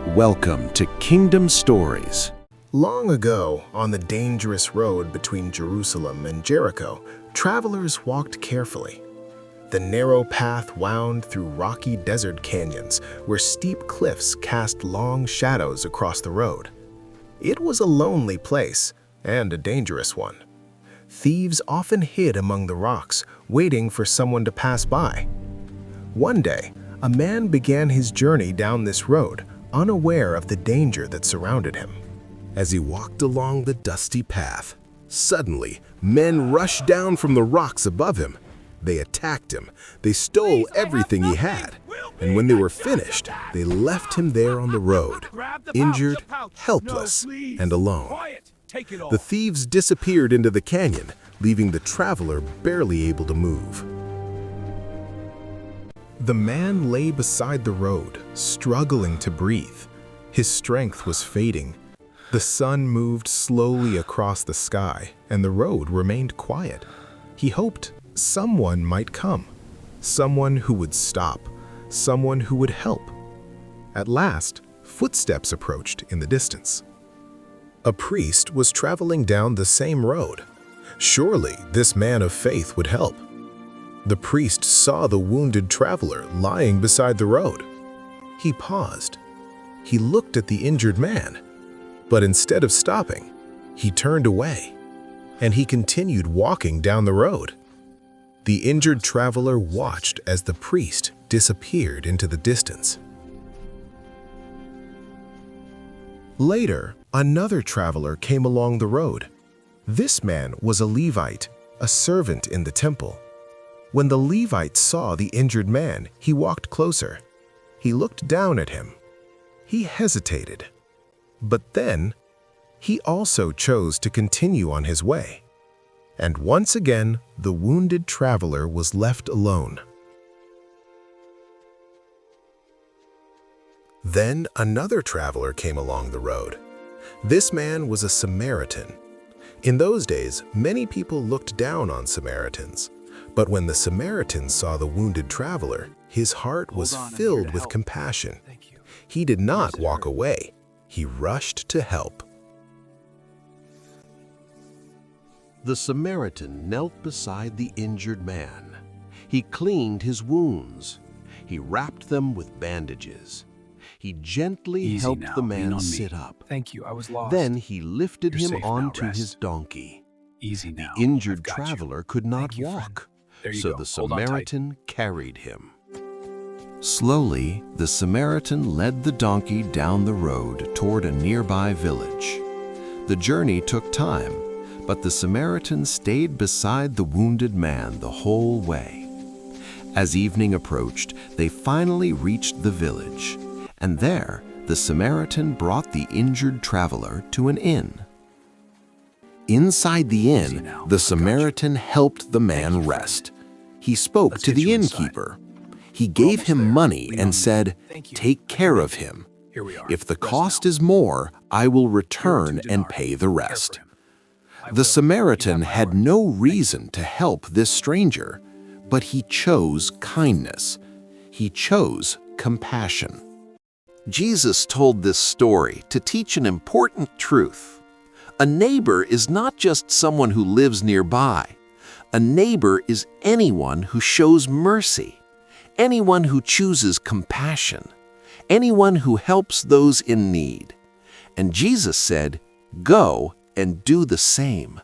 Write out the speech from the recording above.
Welcome to Kingdom Stories. Long ago, on the dangerous road between Jerusalem and Jericho, travelers walked carefully. The narrow path wound through rocky desert canyons where steep cliffs cast long shadows across the road. It was a lonely place and a dangerous one. Thieves often hid among the rocks, waiting for someone to pass by. One day, a man began his journey down this road, unaware of the danger that surrounded him. As he walked along the dusty path, suddenly men rushed down from the rocks above him. They attacked him. They stole everything he had. And when they were finished, they left him there on the road, injured, helpless, and alone. The thieves disappeared into the canyon, leaving the traveler barely able to move. The man lay beside the road, struggling to breathe. His strength was fading. The sun moved slowly across the sky, and the road remained quiet. He hoped someone might come, someone who would stop, someone who would help. At last, footsteps approached in the distance. A priest was traveling down the same road. Surely this man of faith would help. The priest saw the wounded traveler lying beside the road. He paused. He looked at the injured man, but instead of stopping, he turned away, and he continued walking down the road. The injured traveler watched as the priest disappeared into the distance. Later, another traveler came along the road. This man was a Levite, a servant in the temple. When the Levite saw the injured man, he walked closer. He looked down at him. He hesitated. But then, he also chose to continue on his way. And once again, the wounded traveler was left alone. Then another traveler came along the road. This man was a Samaritan. In those days, many people looked down on Samaritans. But when the Samaritan saw the wounded traveler, his heart was filled with compassion. He did not walk away. He rushed to help. The Samaritan knelt beside the injured man. He cleaned his wounds. He wrapped them with bandages. He gently helped the man sit up. Thank you, I was lost. Then he lifted You're him safe now, onto rest. his donkey. Easy now. The injured I've got you. traveler could not Thank you, friend. walk, There you so go. the Hold on tight. Samaritan carried him. Slowly, the Samaritan led the donkey down the road toward a nearby village. The journey took time, but the Samaritan stayed beside the wounded man the whole way. As evening approached, they finally reached the village, and there, the Samaritan brought the injured traveler to an inn. Inside the Easy inn, now. the I've got Samaritan helped the man you, rest. He spoke Let's to get the you inside. innkeeper. He gave almost him there. money Lean on and me. said, Thank you. "Take care of him. Here we are. If the Rest cost now. is more, I will Here are return 2 and denarii. pay the Care rest." for him. I The will. Samaritan You have my had word. no reason to help this stranger, but he chose kindness. He chose compassion. Jesus told this story to teach an important truth. A neighbor is not just someone who lives nearby. A neighbor is anyone who shows mercy, anyone who chooses compassion, anyone who helps those in need. And Jesus said, "Go and do the same."